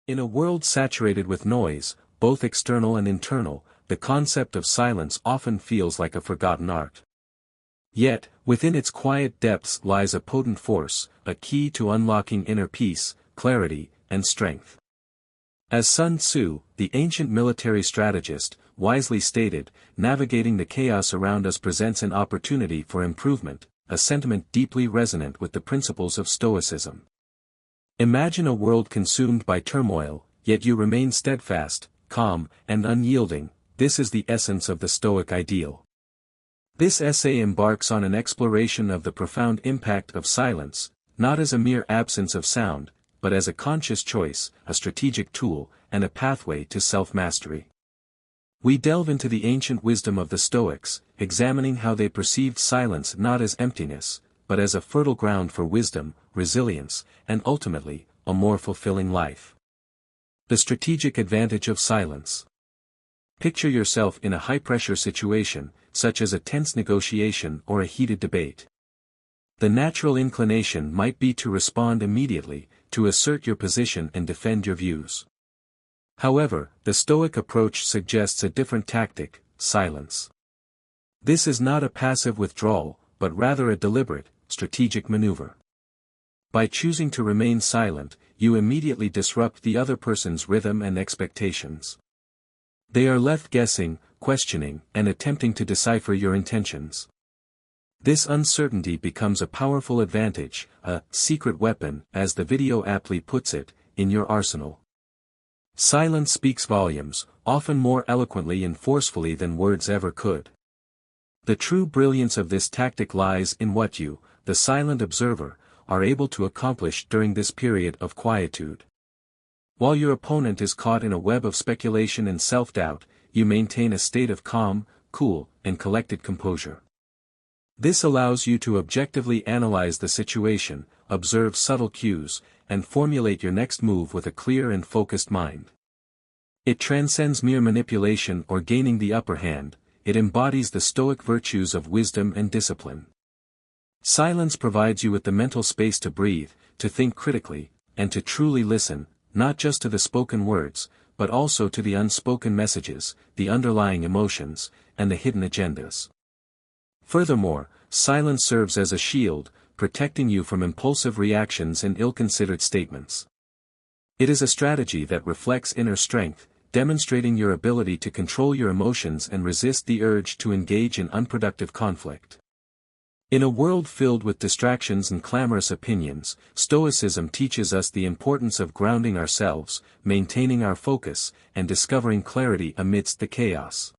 In a world saturated with noise, both external and internal, the concept of silence often feels like a forgotten art. Yet, within its quiet depths lies a potent force, a key to unlocking inner peace, clarity, and strength. As Sun Tzu, the ancient military strategist, wisely stated, navigating the chaos around us presents an opportunity for improvement, a sentiment deeply resonant with the principles of Stoicism. Imagine a world consumed by turmoil, yet you remain steadfast, calm, and unyielding. This is the essence of the Stoic ideal. This essay embarks on an exploration of the profound impact of silence, not as a mere absence of sound, but as a conscious choice, a strategic tool, and a pathway to self-mastery. We delve into the ancient wisdom of the Stoics, examining how they perceived silence not as emptiness, but as a fertile ground for wisdom, resilience, and ultimately, a more fulfilling life. The strategic advantage of silence. Picture yourself in a high-pressure situation, such as a tense negotiation or a heated debate. The natural inclination might be to respond immediately, to assert your position and defend your views. However, the Stoic approach suggests a different tactic: silence. This is not a passive withdrawal, but rather a deliberate, strategic maneuver. By choosing to remain silent, you immediately disrupt the other person's rhythm and expectations. They are left guessing, questioning, and attempting to decipher your intentions. This uncertainty becomes a powerful advantage, a secret weapon, as the video aptly puts it, in your arsenal. Silence speaks volumes, often more eloquently and forcefully than words ever could. The true brilliance of this tactic lies in what you, the silent observer, are able to accomplish during this period of quietude. While your opponent is caught in a web of speculation and self-doubt, you maintain a state of calm, cool, and collected composure. This allows you to objectively analyze the situation, observe subtle cues, and formulate your next move with a clear and focused mind. It transcends mere manipulation or gaining the upper hand. It embodies the Stoic virtues of wisdom and discipline. Silence provides you with the mental space to breathe, to think critically, and to truly listen, not just to the spoken words, but also to the unspoken messages, the underlying emotions, and the hidden agendas. Furthermore, silence serves as a shield, protecting you from impulsive reactions and ill-considered statements. It is a strategy that reflects inner strength, demonstrating your ability to control your emotions and resist the urge to engage in unproductive conflict. In a world filled with distractions and clamorous opinions, Stoicism teaches us the importance of grounding ourselves, maintaining our focus, and discovering clarity amidst the chaos.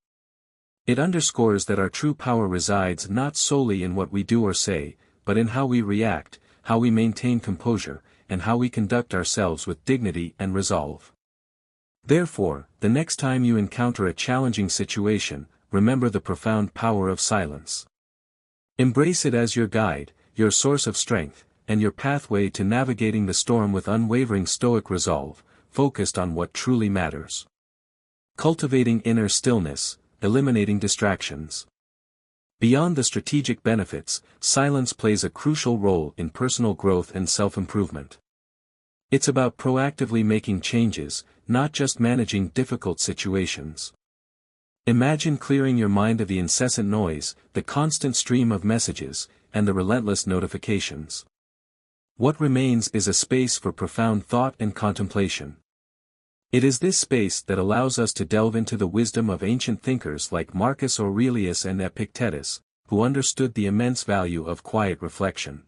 It underscores that our true power resides not solely in what we do or say, but in how we react, how we maintain composure, and how we conduct ourselves with dignity and resolve. Therefore, the next time you encounter a challenging situation, remember the profound power of silence. Embrace it as your guide, your source of strength, and your pathway to navigating the storm with unwavering Stoic resolve, focused on what truly matters. Cultivating inner stillness, eliminating distractions. Beyond the strategic benefits, silence plays a crucial role in personal growth and self-improvement. It's about proactively making changes, not just managing difficult situations. Imagine clearing your mind of the incessant noise, the constant stream of messages, and the relentless notifications. What remains is a space for profound thought and contemplation. It is this space that allows us to delve into the wisdom of ancient thinkers like Marcus Aurelius and Epictetus, who understood the immense value of quiet reflection.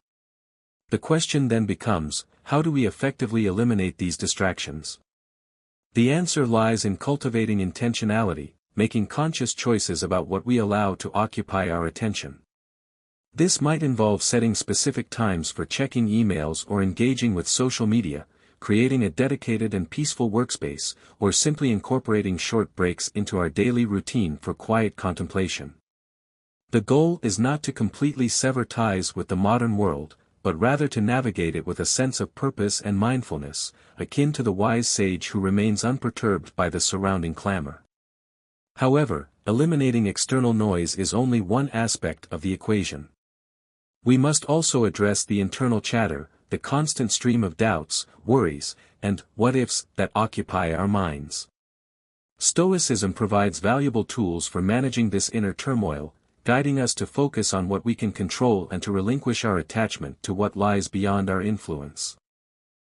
The question then becomes, how do we effectively eliminate these distractions? The answer lies in cultivating intentionality, making conscious choices about what we allow to occupy our attention. This might involve setting specific times for checking emails or engaging with social media, creating a dedicated and peaceful workspace, or simply incorporating short breaks into our daily routine for quiet contemplation. The goal is not to completely sever ties with the modern world, but rather to navigate it with a sense of purpose and mindfulness, akin to the wise sage who remains unperturbed by the surrounding clamor. However, eliminating external noise is only one aspect of the equation. We must also address the internal chatter, the constant stream of doubts, worries, and what-ifs that occupy our minds. Stoicism provides valuable tools for managing this inner turmoil, guiding us to focus on what we can control and to relinquish our attachment to what lies beyond our influence.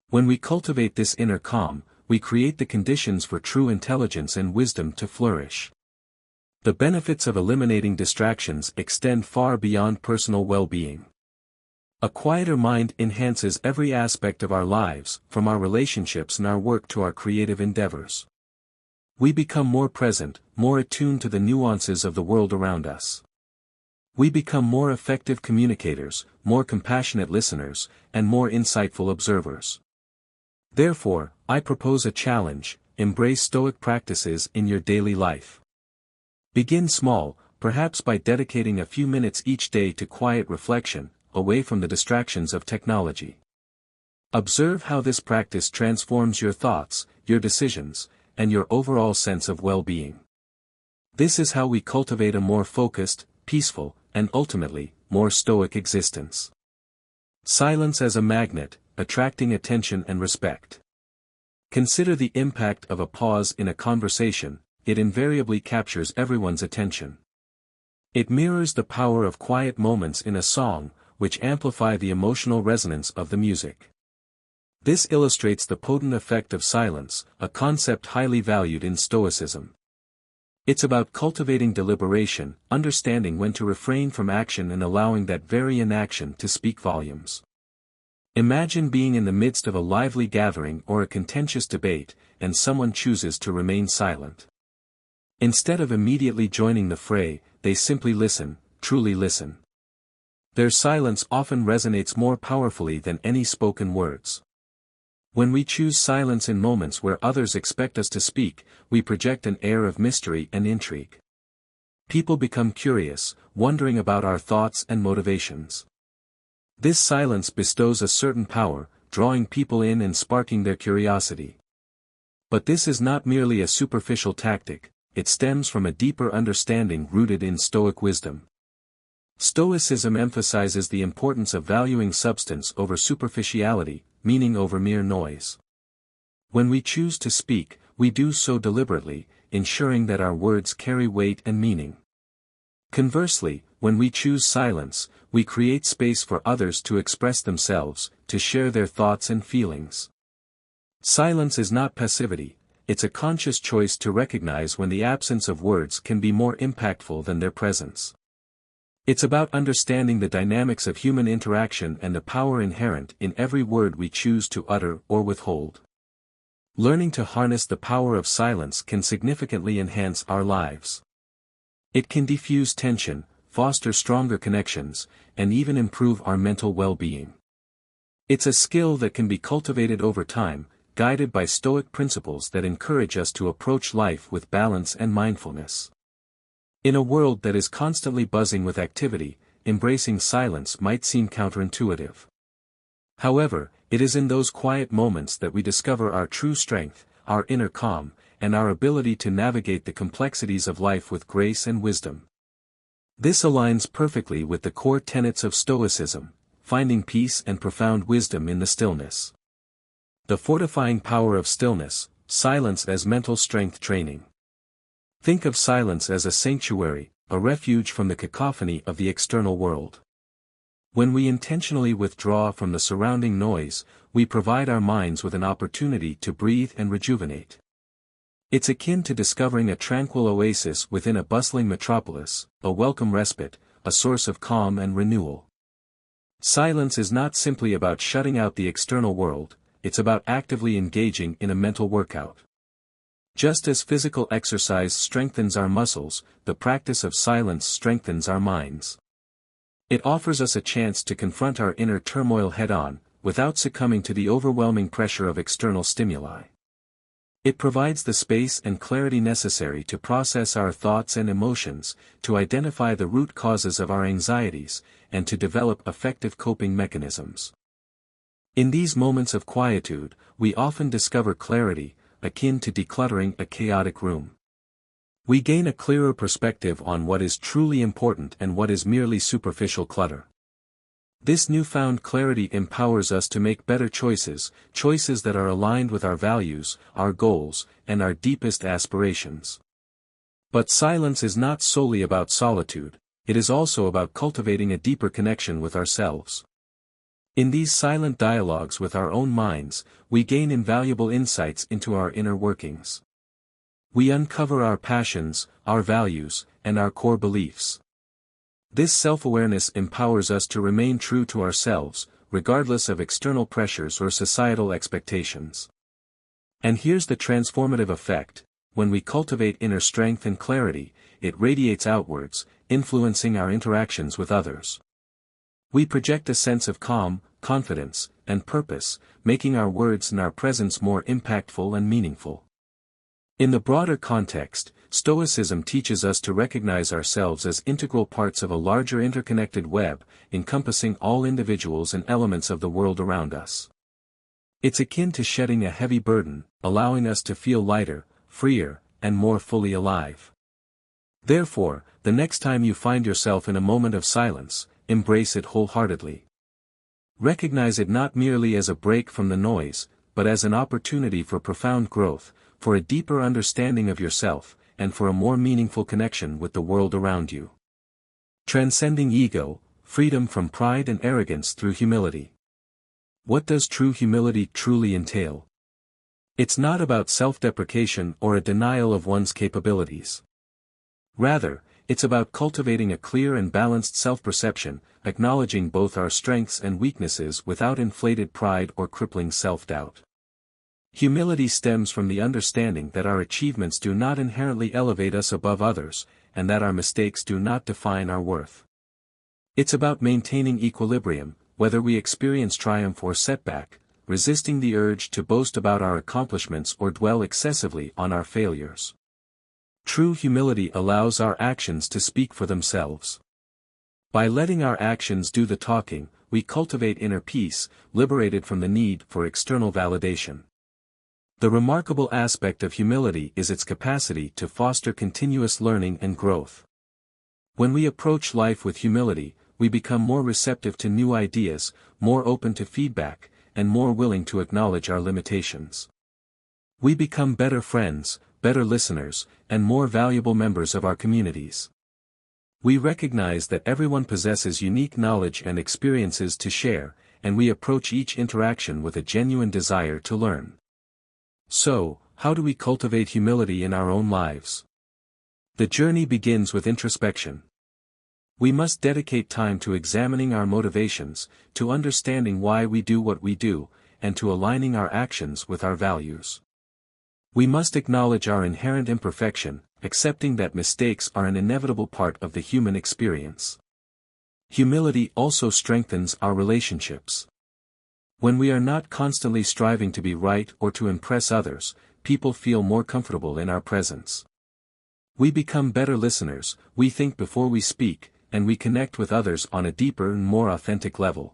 When we cultivate this inner calm, we create the conditions for true intelligence and wisdom to flourish. The benefits of eliminating distractions extend far beyond personal well-being. A quieter mind enhances every aspect of our lives, from our relationships and our work to our creative endeavors. We become more present, more attuned to the nuances of the world around us. We become more effective communicators, more compassionate listeners, and more insightful observers. Therefore, I propose a challenge: embrace Stoic practices in your daily life. Begin small, perhaps by dedicating a few minutes each day to quiet reflection, away from the distractions of technology. Observe how this practice transforms your thoughts, your decisions, and your overall sense of well-being. This is how we cultivate a more focused, peaceful, and ultimately, more stoic existence. Silence as a magnet, attracting attention and respect. Consider the impact of a pause in a conversation. It invariably captures everyone's attention. It mirrors the power of quiet moments in a song, which amplify the emotional resonance of the music. This illustrates the potent effect of silence, a concept highly valued in Stoicism. It's about cultivating deliberation, understanding when to refrain from action and allowing that very inaction to speak volumes. Imagine being in the midst of a lively gathering or a contentious debate, and someone chooses to remain silent. Instead of immediately joining the fray, they simply listen, truly listen. Their silence often resonates more powerfully than any spoken words. When we choose silence in moments where others expect us to speak, we project an air of mystery and intrigue. People become curious, wondering about our thoughts and motivations. This silence bestows a certain power, drawing people in and sparking their curiosity. But this is not merely a superficial tactic, it stems from a deeper understanding rooted in Stoic wisdom. Stoicism emphasizes the importance of valuing substance over superficiality, meaning over mere noise. When we choose to speak, we do so deliberately, ensuring that our words carry weight and meaning. Conversely, when we choose silence, we create space for others to express themselves, to share their thoughts and feelings. Silence is not passivity, it's a conscious choice to recognize when the absence of words can be more impactful than their presence. It's about understanding the dynamics of human interaction and the power inherent in every word we choose to utter or withhold. Learning to harness the power of silence can significantly enhance our lives. It can diffuse tension, foster stronger connections, and even improve our mental well-being. It's a skill that can be cultivated over time, guided by Stoic principles that encourage us to approach life with balance and mindfulness. In a world that is constantly buzzing with activity, embracing silence might seem counterintuitive. However, it is in those quiet moments that we discover our true strength, our inner calm, and our ability to navigate the complexities of life with grace and wisdom. This aligns perfectly with the core tenets of Stoicism, finding peace and profound wisdom in the stillness. The fortifying power of stillness, silence as mental strength training. Think of silence as a sanctuary, a refuge from the cacophony of the external world. When we intentionally withdraw from the surrounding noise, we provide our minds with an opportunity to breathe and rejuvenate. It's akin to discovering a tranquil oasis within a bustling metropolis, a welcome respite, a source of calm and renewal. Silence is not simply about shutting out the external world, it's about actively engaging in a mental workout. Just as physical exercise strengthens our muscles, the practice of silence strengthens our minds. It offers us a chance to confront our inner turmoil head-on, without succumbing to the overwhelming pressure of external stimuli. It provides the space and clarity necessary to process our thoughts and emotions, to identify the root causes of our anxieties, and to develop effective coping mechanisms. In these moments of quietude, we often discover clarity, akin to decluttering a chaotic room. We gain a clearer perspective on what is truly important and what is merely superficial clutter. This newfound clarity empowers us to make better choices, choices that are aligned with our values, our goals, and our deepest aspirations. But silence is not solely about solitude, it is also about cultivating a deeper connection with ourselves. In these silent dialogues with our own minds, we gain invaluable insights into our inner workings. We uncover our passions, our values, and our core beliefs. This self-awareness empowers us to remain true to ourselves, regardless of external pressures or societal expectations. And here's the transformative effect: when we cultivate inner strength and clarity, it radiates outwards, influencing our interactions with others. We project a sense of calm, confidence, and purpose, making our words and our presence more impactful and meaningful. In the broader context, Stoicism teaches us to recognize ourselves as integral parts of a larger interconnected web, encompassing all individuals and elements of the world around us. It's akin to shedding a heavy burden, allowing us to feel lighter, freer, and more fully alive. Therefore, the next time you find yourself in a moment of silence, embrace it wholeheartedly. Recognize it not merely as a break from the noise, but as an opportunity for profound growth, for a deeper understanding of yourself, and for a more meaningful connection with the world around you. Transcending ego, freedom from pride and arrogance through humility. What does true humility truly entail? It's not about self-deprecation or a denial of one's capabilities. Rather, it's about cultivating a clear and balanced self-perception, acknowledging both our strengths and weaknesses without inflated pride or crippling self-doubt. Humility stems from the understanding that our achievements do not inherently elevate us above others, and that our mistakes do not define our worth. It's about maintaining equilibrium, whether we experience triumph or setback, resisting the urge to boast about our accomplishments or dwell excessively on our failures. True humility allows our actions to speak for themselves. By letting our actions do the talking, we cultivate inner peace, liberated from the need for external validation. The remarkable aspect of humility is its capacity to foster continuous learning and growth. When we approach life with humility, we become more receptive to new ideas, more open to feedback, and more willing to acknowledge our limitations. We become better friends, better listeners, and more valuable members of our communities. We recognize that everyone possesses unique knowledge and experiences to share, and we approach each interaction with a genuine desire to learn. So, how do we cultivate humility in our own lives? The journey begins with introspection. We must dedicate time to examining our motivations, to understanding why we do what we do, and to aligning our actions with our values. We must acknowledge our inherent imperfection, accepting that mistakes are an inevitable part of the human experience. Humility also strengthens our relationships. When we are not constantly striving to be right or to impress others, people feel more comfortable in our presence. We become better listeners, we think before we speak, and we connect with others on a deeper and more authentic level.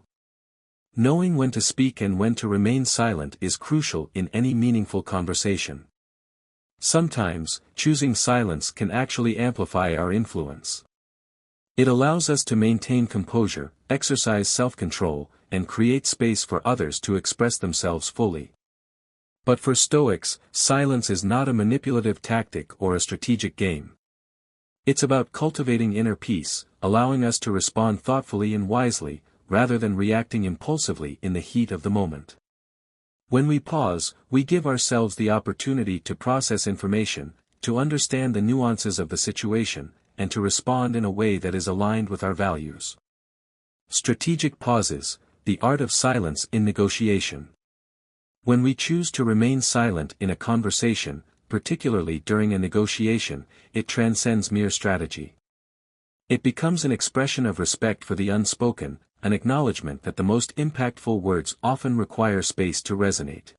Knowing when to speak and when to remain silent is crucial in any meaningful conversation. Sometimes, choosing silence can actually amplify our influence. It allows us to maintain composure, exercise self-control, and create space for others to express themselves fully. But for Stoics, silence is not a manipulative tactic or a strategic game. It's about cultivating inner peace, allowing us to respond thoughtfully and wisely, rather than reacting impulsively in the heat of the moment. When we pause, we give ourselves the opportunity to process information, to understand the nuances of the situation, and to respond in a way that is aligned with our values. Strategic pauses, the art of silence in negotiation. When we choose to remain silent in a conversation, particularly during a negotiation, it transcends mere strategy. It becomes an expression of respect for the unspoken, an acknowledgement that the most impactful words often require space to resonate.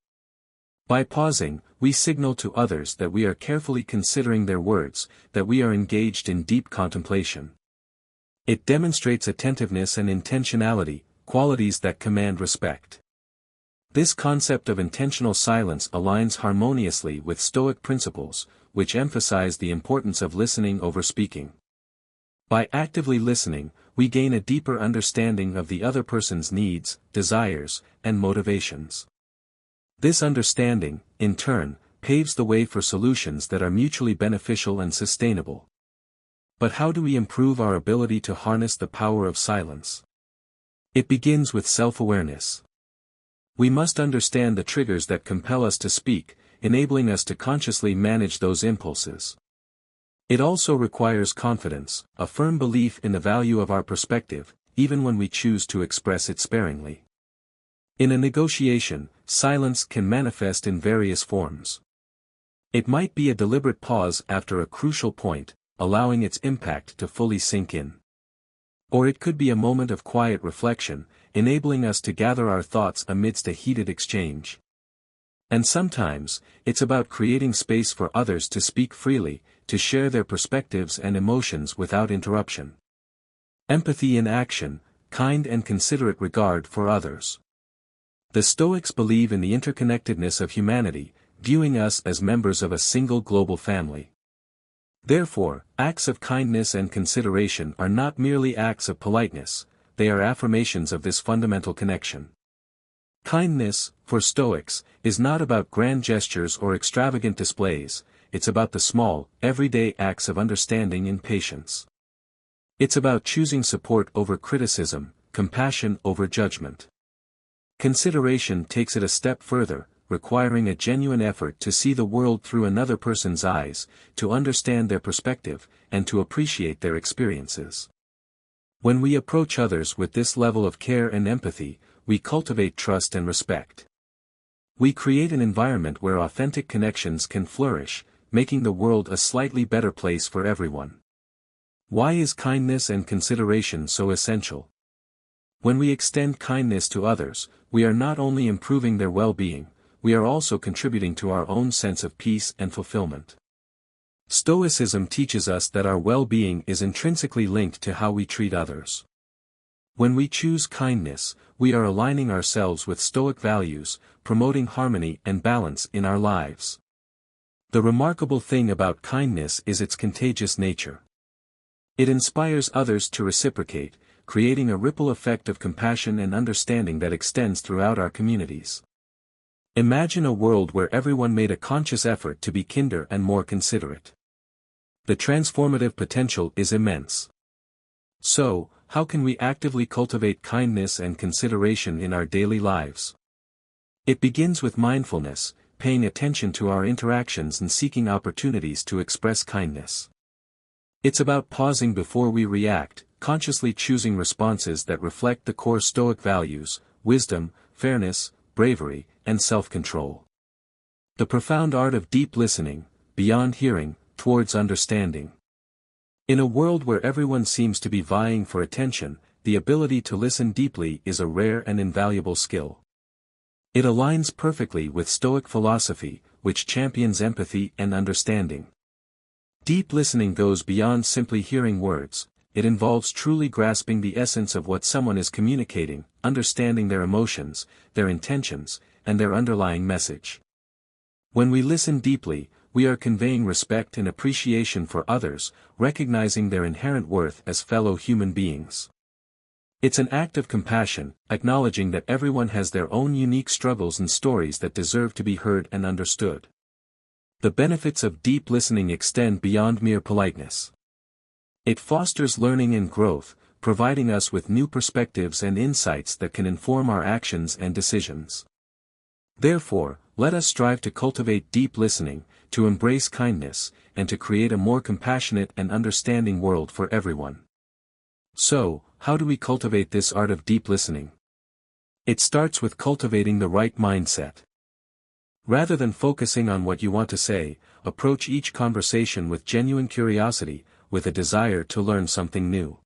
By pausing, we signal to others that we are carefully considering their words, that we are engaged in deep contemplation. It demonstrates attentiveness and intentionality, qualities that command respect. This concept of intentional silence aligns harmoniously with Stoic principles, which emphasize the importance of listening over speaking. By actively listening, we gain a deeper understanding of the other person's needs, desires, and motivations. This understanding, in turn, paves the way for solutions that are mutually beneficial and sustainable. But how do we improve our ability to harness the power of silence? It begins with self-awareness. We must understand the triggers that compel us to speak, enabling us to consciously manage those impulses. It also requires confidence, a firm belief in the value of our perspective, even when we choose to express it sparingly. In a negotiation, silence can manifest in various forms. It might be a deliberate pause after a crucial point, allowing its impact to fully sink in. Or it could be a moment of quiet reflection, enabling us to gather our thoughts amidst a heated exchange. And sometimes, it's about creating space for others to speak freely, to share their perspectives and emotions without interruption. Empathy in action, kind and considerate regard for others. The Stoics believe in the interconnectedness of humanity, viewing us as members of a single global family. Therefore, acts of kindness and consideration are not merely acts of politeness, they are affirmations of this fundamental connection. Kindness, for Stoics, is not about grand gestures or extravagant displays, it's about the small, everyday acts of understanding and patience. It's about choosing support over criticism, compassion over judgment. Consideration takes it a step further, requiring a genuine effort to see the world through another person's eyes, to understand their perspective, and to appreciate their experiences. When we approach others with this level of care and empathy, we cultivate trust and respect. We create an environment where authentic connections can flourish, making the world a slightly better place for everyone. Why is kindness and consideration so essential? When we extend kindness to others, we are not only improving their well-being, we are also contributing to our own sense of peace and fulfillment. Stoicism teaches us that our well-being is intrinsically linked to how we treat others. When we choose kindness, we are aligning ourselves with Stoic values, promoting harmony and balance in our lives. The remarkable thing about kindness is its contagious nature. It inspires others to reciprocate, creating a ripple effect of compassion and understanding that extends throughout our communities. Imagine a world where everyone made a conscious effort to be kinder and more considerate. The transformative potential is immense. So, how can we actively cultivate kindness and consideration in our daily lives? It begins with mindfulness, paying attention to our interactions and seeking opportunities to express kindness. It's about pausing before we react, consciously choosing responses that reflect the core Stoic values, wisdom, fairness, bravery, and self-control. The profound art of deep listening, beyond hearing, towards understanding. In a world where everyone seems to be vying for attention, the ability to listen deeply is a rare and invaluable skill. It aligns perfectly with Stoic philosophy, which champions empathy and understanding. Deep listening goes beyond simply hearing words, it involves truly grasping the essence of what someone is communicating, understanding their emotions, their intentions, and their underlying message. When we listen deeply, we are conveying respect and appreciation for others, recognizing their inherent worth as fellow human beings. It's an act of compassion, acknowledging that everyone has their own unique struggles and stories that deserve to be heard and understood. The benefits of deep listening extend beyond mere politeness. It fosters learning and growth, providing us with new perspectives and insights that can inform our actions and decisions. Therefore, let us strive to cultivate deep listening, to embrace kindness, and to create a more compassionate and understanding world for everyone. So, how do we cultivate this art of deep listening? It starts with cultivating the right mindset. Rather than focusing on what you want to say, approach each conversation with genuine curiosity, with a desire to learn something new.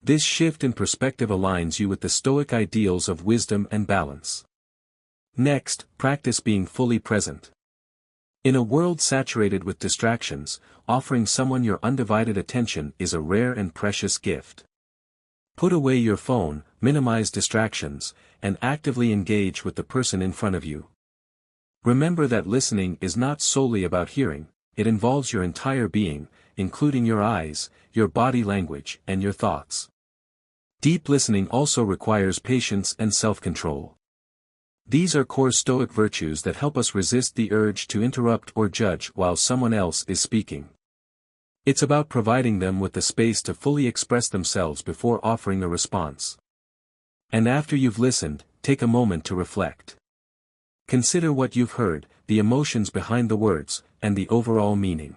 This shift in perspective aligns you with the Stoic ideals of wisdom and balance. Next, practice being fully present. In a world saturated with distractions, offering someone your undivided attention is a rare and precious gift. Put away your phone, minimize distractions, and actively engage with the person in front of you. Remember that listening is not solely about hearing, it involves your entire being, including your eyes, your body language, and your thoughts. Deep listening also requires patience and self-control. These are core Stoic virtues that help us resist the urge to interrupt or judge while someone else is speaking. It's about providing them with the space to fully express themselves before offering a response. And after you've listened, take a moment to reflect. Consider what you've heard, the emotions behind the words, and the overall meaning.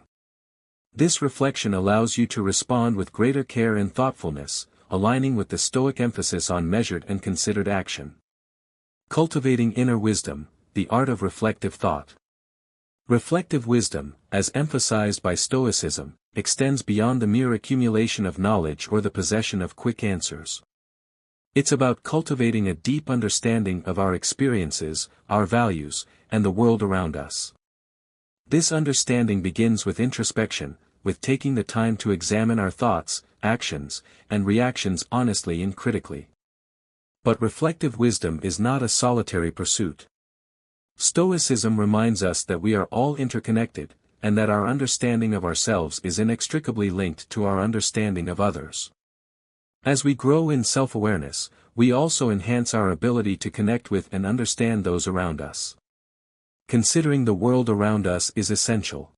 This reflection allows you to respond with greater care and thoughtfulness, aligning with the Stoic emphasis on measured and considered action. Cultivating inner wisdom, the art of reflective thought. Reflective wisdom, as emphasized by Stoicism, extends beyond the mere accumulation of knowledge or the possession of quick answers. It's about cultivating a deep understanding of our experiences, our values, and the world around us. This understanding begins with introspection, with taking the time to examine our thoughts, actions, and reactions honestly and critically. But reflective wisdom is not a solitary pursuit. Stoicism reminds us that we are all interconnected, and that our understanding of ourselves is inextricably linked to our understanding of others. As we grow in self-awareness, we also enhance our ability to connect with and understand those around us. Considering the world around us is essential.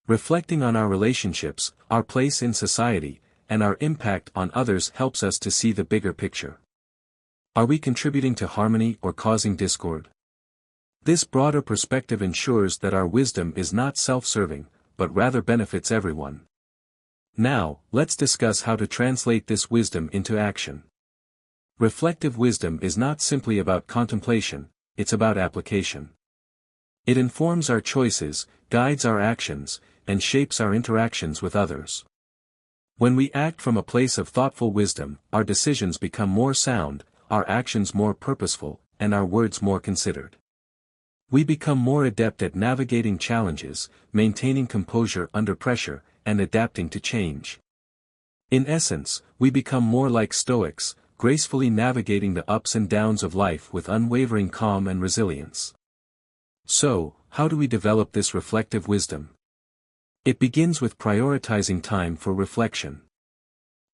Reflecting on our relationships, our place in society, and our impact on others helps us to see the bigger picture. Are we contributing to harmony or causing discord? This broader perspective ensures that our wisdom is not self-serving, but rather benefits everyone. Now, let's discuss how to translate this wisdom into action. Reflective wisdom is not simply about contemplation, it's about application. It informs our choices, guides our actions, and shapes our interactions with others. When we act from a place of thoughtful wisdom, our decisions become more sound, our actions more purposeful, and our words more considered. We become more adept at navigating challenges, maintaining composure under pressure, and adapting to change. In essence, we become more like Stoics, gracefully navigating the ups and downs of life with unwavering calm and resilience. So, how do we develop this reflective wisdom? It begins with prioritizing time for reflection.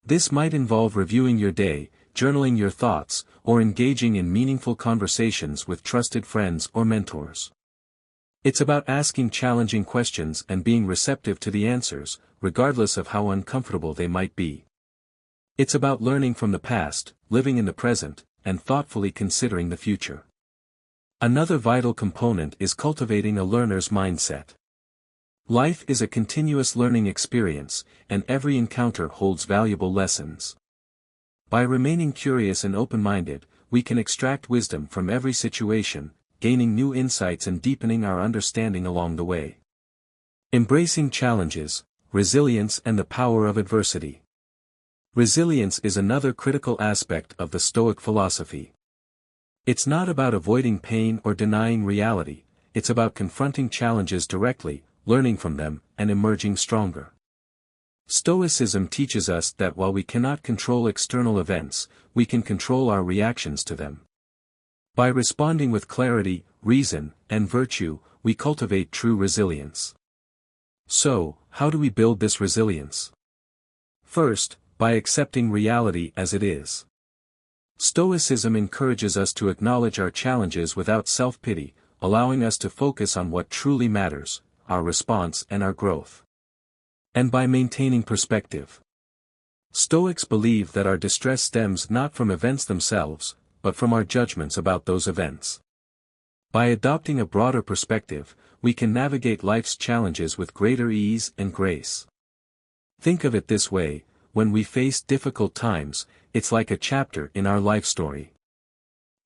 This might involve reviewing your day, journaling your thoughts, or engaging in meaningful conversations with trusted friends or mentors. It's about asking challenging questions and being receptive to the answers, regardless of how uncomfortable they might be. It's about learning from the past, living in the present, and thoughtfully considering the future. Another vital component is cultivating a learner's mindset. Life is a continuous learning experience, and every encounter holds valuable lessons. By remaining curious and open-minded, we can extract wisdom from every situation, gaining new insights and deepening our understanding along the way. Embracing challenges, resilience and the power of adversity. Resilience is another critical aspect of the Stoic philosophy. It's not about avoiding pain or denying reality, it's about confronting challenges directly, learning from them, and emerging stronger. Stoicism teaches us that while we cannot control external events, we can control our reactions to them. By responding with clarity, reason, and virtue, we cultivate true resilience. So, how do we build this resilience? First, by accepting reality as it is. Stoicism encourages us to acknowledge our challenges without self-pity, allowing us to focus on what truly matters, our response and our growth. And by maintaining perspective. Stoics believe that our distress stems not from events themselves, but from our judgments about those events. By adopting a broader perspective, we can navigate life's challenges with greater ease and grace. Think of it this way, when we face difficult times, it's like a chapter in our life story.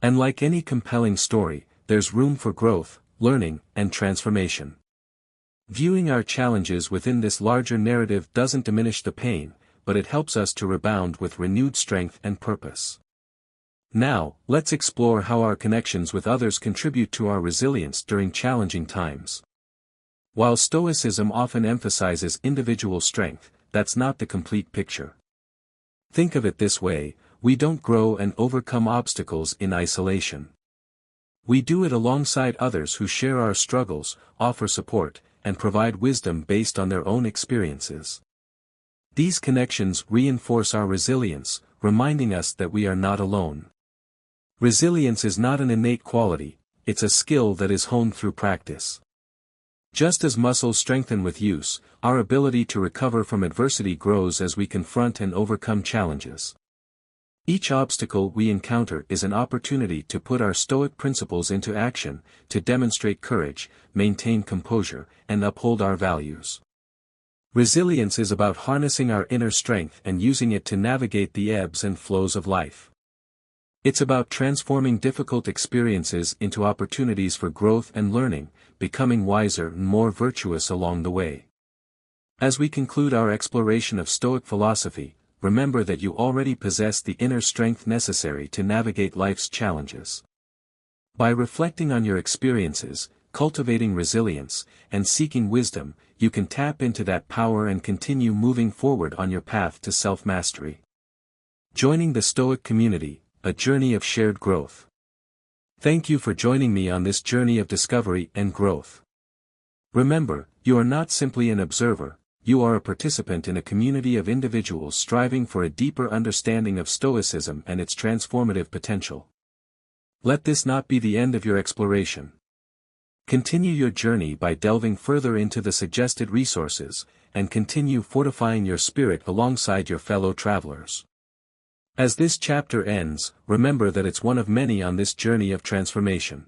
And like any compelling story, there's room for growth, learning, and transformation. Viewing our challenges within this larger narrative doesn't diminish the pain, but it helps us to rebound with renewed strength and purpose. Now, let's explore how our connections with others contribute to our resilience during challenging times. While Stoicism often emphasizes individual strength, that's not the complete picture. Think of it this way, we don't grow and overcome obstacles in isolation. We do it alongside others who share our struggles, offer support, and provide wisdom based on their own experiences. These connections reinforce our resilience, reminding us that we are not alone. Resilience is not an innate quality, it's a skill that is honed through practice. Just as muscles strengthen with use, our ability to recover from adversity grows as we confront and overcome challenges. Each obstacle we encounter is an opportunity to put our Stoic principles into action, to demonstrate courage, maintain composure, and uphold our values. Resilience is about harnessing our inner strength and using it to navigate the ebbs and flows of life. It's about transforming difficult experiences into opportunities for growth and learning, becoming wiser and more virtuous along the way. As we conclude our exploration of Stoic philosophy, remember that you already possess the inner strength necessary to navigate life's challenges. By reflecting on your experiences, cultivating resilience, and seeking wisdom, you can tap into that power and continue moving forward on your path to self-mastery. Joining the Stoic community, a journey of shared growth. Thank you for joining me on this journey of discovery and growth. Remember, you are not simply an observer, you are a participant in a community of individuals striving for a deeper understanding of Stoicism and its transformative potential. Let this not be the end of your exploration. Continue your journey by delving further into the suggested resources, and continue fortifying your spirit alongside your fellow travelers. As this chapter ends, remember that it's one of many on this journey of transformation.